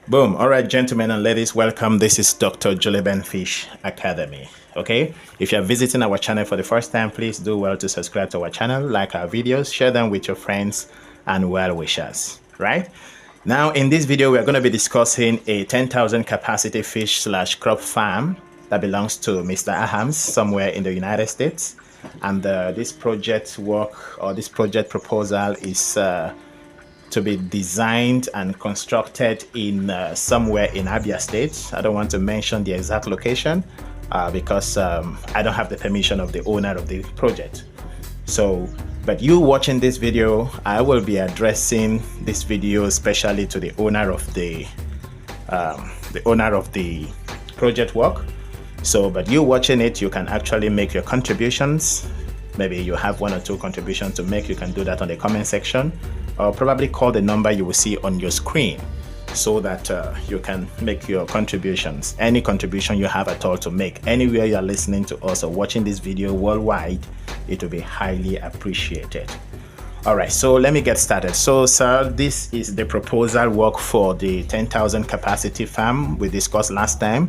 Boom. All right, gentlemen and ladies, welcome. This is Dr. Joleben Fish Academy. Okay. If you're visiting our channel for the first time, please do well to subscribe to our channel, like our videos, share them with your friends and well wishers. Right now, in this video, we're going to be discussing a 10,000 capacity fish / crop farm that belongs to Mr. Ahams somewhere in the United States. And this project work or this project proposal is to be designed and constructed in somewhere in Abia State. I don't want to mention the exact location because I don't have the permission of the owner of the project. So, but you watching this video, I will be addressing this video especially to the owner of the project work. So, but you watching it, you can actually make your contributions. Maybe you have 1 or 2 contributions to make. You can do that on the comment section, or probably call the number you will see on your screen so that you can make your contributions. Any contribution you have at all to make, anywhere you are listening to us or watching this video worldwide, it will be highly appreciated. All right, so let me get started. So, sir, this is the proposal work for the 10,000 capacity farm we discussed last time.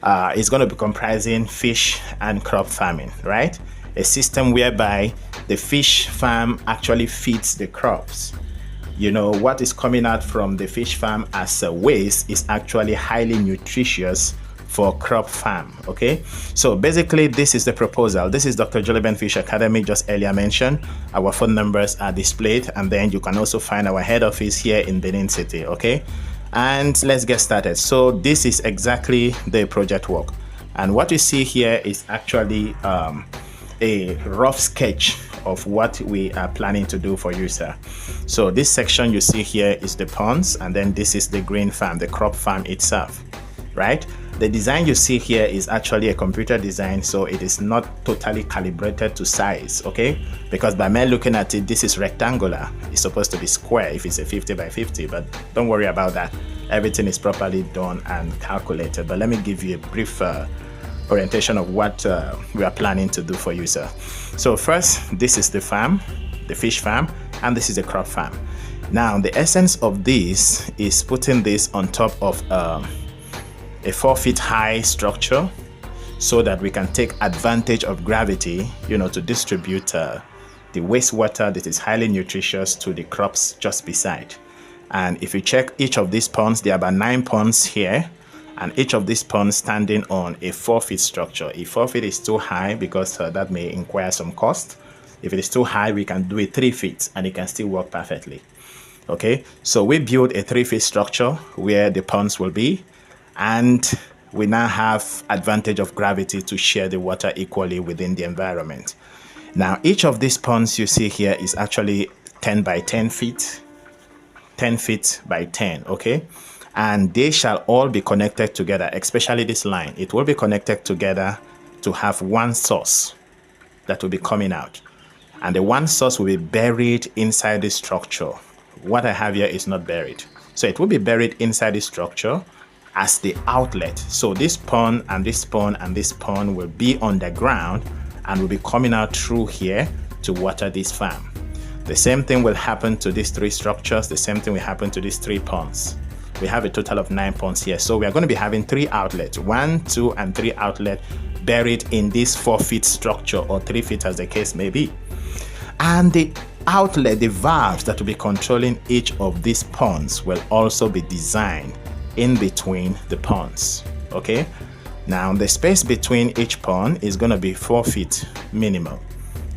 It's going to be comprising fish and crop farming, right? A system whereby the fish farm actually feeds the crops. You know, what is coming out from the fish farm as a waste is actually highly nutritious for crop farm. Okay, so basically this is the proposal. This is Dr. Joleben Fish Academy, just earlier mentioned. Our phone numbers are displayed, and then you can also find our head office here in Benin City. Okay, and let's get started. So this is exactly the project work, and what you see here is actually a rough sketch of what we are planning to do for you, sir. So this section you see here is the ponds, and then this is the green farm, the crop farm itself, right? The design you see here is actually a computer design, so it is not totally calibrated to size, okay? Because by me looking at it, this is rectangular. It's supposed to be square if it's a 50 by 50, but don't worry about that. Everything is properly done and calculated. But let me give you a brief orientation of what we are planning to do for you, sir. So first, this is the farm, the fish farm, and this is the crop farm. Now, the essence of this is putting this on top of a 4-foot high structure so that we can take advantage of gravity, you know, to distribute the wastewater that is highly nutritious to the crops just beside. And if you check each of these ponds, there are about 9 ponds here, and each of these ponds standing on a 4-foot structure. If 4 feet is too high, because that may require some cost. If it is too high, we can do it 3 feet and it can still work perfectly. Okay, so we build a 3-foot structure where the ponds will be, and we now have advantage of gravity to share the water equally within the environment. Now, each of these ponds you see here is actually 10 by 10 feet, 10 feet by 10, okay? And they shall all be connected together, especially this line. It will be connected together to have one source that will be coming out. And the one source will be buried inside the structure. What I have here is not buried. So it will be buried inside the structure as the outlet. So this pond and this pond and this pond will be underground and will be coming out through here to water this farm. The same thing will happen to these 3 structures. The same thing will happen to these 3 ponds. We have a total of 9 ponds here. So we are going to be having 3 outlets, 1, 2, and 3 outlets buried in this 4-foot structure, or 3 feet as the case may be. And the outlet, the valves that will be controlling each of these ponds will also be designed in between the ponds. Okay. Now the space between each pond is going to be 4 feet minimum.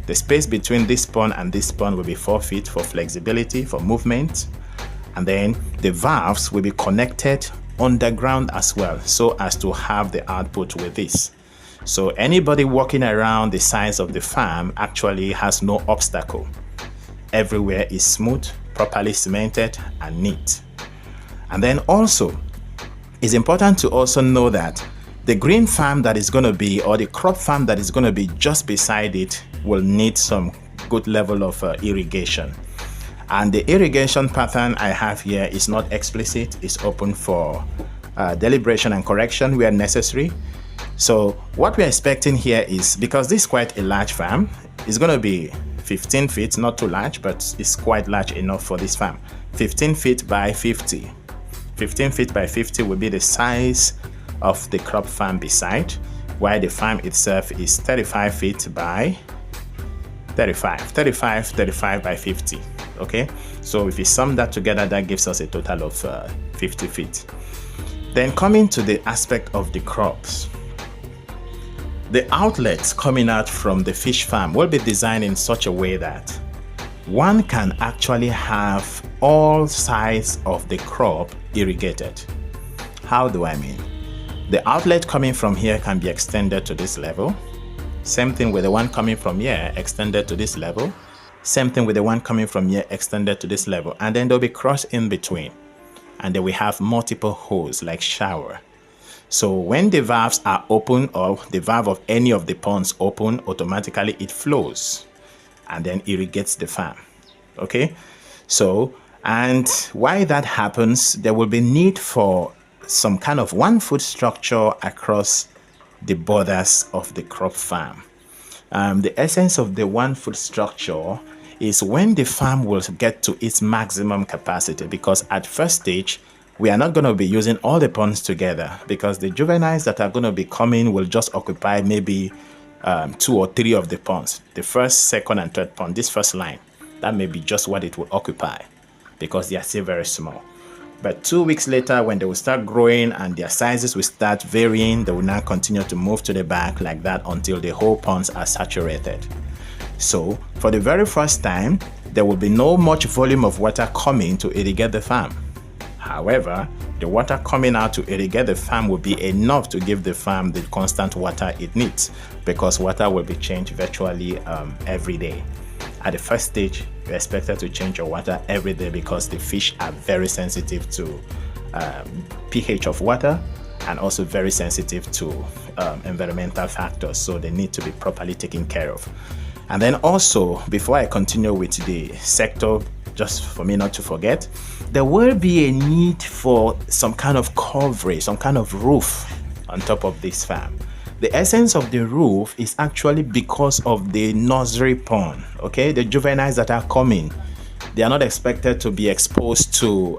The space between this pond and this pond will be 4 feet for flexibility, for movement. And then the valves will be connected underground as well, so as to have the output with this. So anybody walking around the sides of the farm actually has no obstacle. Everywhere is smooth, properly cemented, and neat. And then also, it's important to also know that the green farm that is going to be, or the crop farm that is going to be just beside it, will need some good level of irrigation. And the irrigation pattern I have here is not explicit. It's open for deliberation and correction where necessary. So what we're expecting here is, because this is quite a large farm, it's going to be 15 feet, not too large, but it's quite large enough for this farm. 15 feet by 50 15 feet by 50 will be the size of the crop farm beside, while the farm itself is 35 feet by 35 by 50. Okay, so if we sum that together, that gives us a total of 50 feet. Then coming to the aspect of the crops, the outlets coming out from the fish farm will be designed in such a way that one can actually have all sides of the crop irrigated. How do I mean? The outlet coming from here can be extended to this level. Same thing with the one coming from here, extended to this level. Same thing with the one coming from here, extended to this level. And then there'll be cross in between. And then we have multiple holes like shower. So when the valves are open, or the valve of any of the ponds open, automatically it flows and then irrigates the farm. Okay, so, and why that happens, there will be need for some kind of 1 foot structure across the borders of the crop farm. The essence of the 1 foot structure is when the farm will get to its maximum capacity, because at first stage we are not going to be using all the ponds together, because the juveniles that are going to be coming will just occupy maybe 2 or 3 of the ponds. The first, second and third pond, this first line, that may be just what it will occupy, because they are still very small. But 2 weeks later, when they will start growing and their sizes will start varying, they will now continue to move to the back like that until the whole ponds are saturated. So for the very first time, there will be no much volume of water coming to irrigate the farm. However, the water coming out to irrigate the farm will be enough to give the farm the constant water it needs, because water will be changed virtually every day. At the first stage, you're expected to change your water every day, because the fish are very sensitive to pH of water, and also very sensitive to environmental factors, so they need to be properly taken care of. And then also, before I continue with the sector, just for me not to forget, there will be a need for some kind of coverage, some kind of roof on top of this farm. The essence of the roof is actually because of the nursery pond. Okay, the juveniles that are coming, they are not expected to be exposed to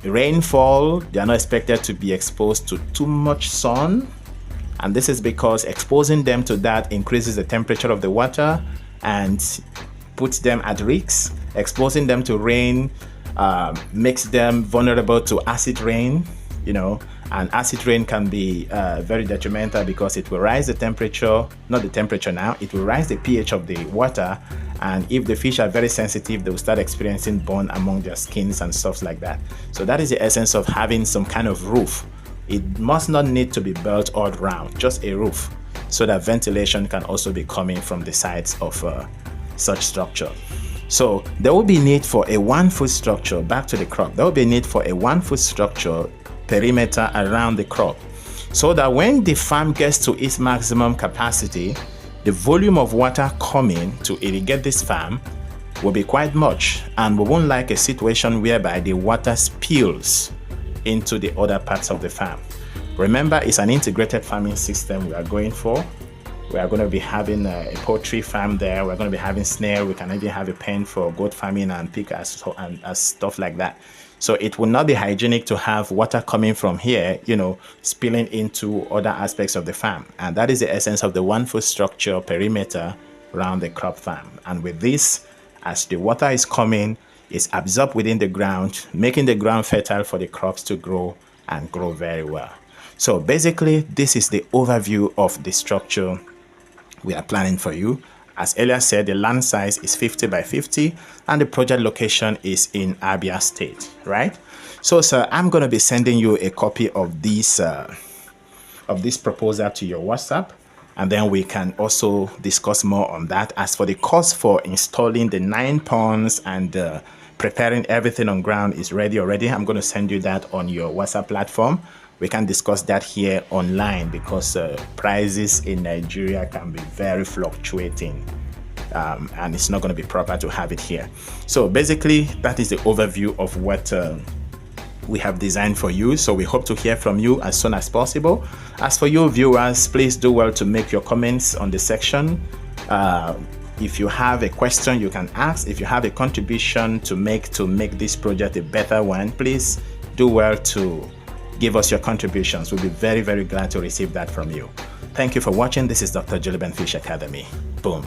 rainfall. They are not expected to be exposed to too much sun, and this is because exposing them to that increases the temperature of the water and puts them at risk. Exposing them to rain makes them vulnerable to acid rain, you know, and acid rain can be very detrimental, because it will rise the temperature, not the temperature now, it will rise the pH of the water, and if the fish are very sensitive, they will start experiencing burn among their skins and stuff like that. So that is the essence of having some kind of roof. It must not need to be built all around, just a roof, so that ventilation can also be coming from the sides of such structure. So there will be need for a 1 foot structure. Back to the crop, there will be need for a 1 foot structure perimeter around the crop, so that when the farm gets to its maximum capacity, the volume of water coming to irrigate this farm will be quite much, and we won't like a situation whereby the water spills into the other parts of the farm. Remember, it's an integrated farming system we are going for. We are going to be having a poultry farm there. We're going to be having snail. We can even have a pen for goat farming and pig and stuff like that. So it will not be hygienic to have water coming from here, you know, spilling into other aspects of the farm. And that is the essence of the 1 foot structure perimeter around the crop farm. And with this, as the water is coming, it's absorbed within the ground, making the ground fertile for the crops to grow and grow very well. So basically, this is the overview of the structure we are planning for you. As earlier said, the land size is 50 by 50 and the project location is in Abia State, right? So sir, I'm going to be sending you a copy of this proposal to your WhatsApp, and then we can also discuss more on that. As for the cost for installing the 9 ponds and preparing everything on ground is ready already, I'm going to send you that on your WhatsApp platform. We can discuss that here online, because prices in Nigeria can be very fluctuating, and it's not going to be proper to have it here. So basically, that is the overview of what we have designed for you. So we hope to hear from you as soon as possible. As for you viewers, please do well to make your comments on the section. If you have a question you can ask, if you have a contribution to make this project a better one, please do well to give us your contributions. We'll be very, very glad to receive that from you. Thank you for watching. This is Dr. Julie Ben Fish Academy. Boom.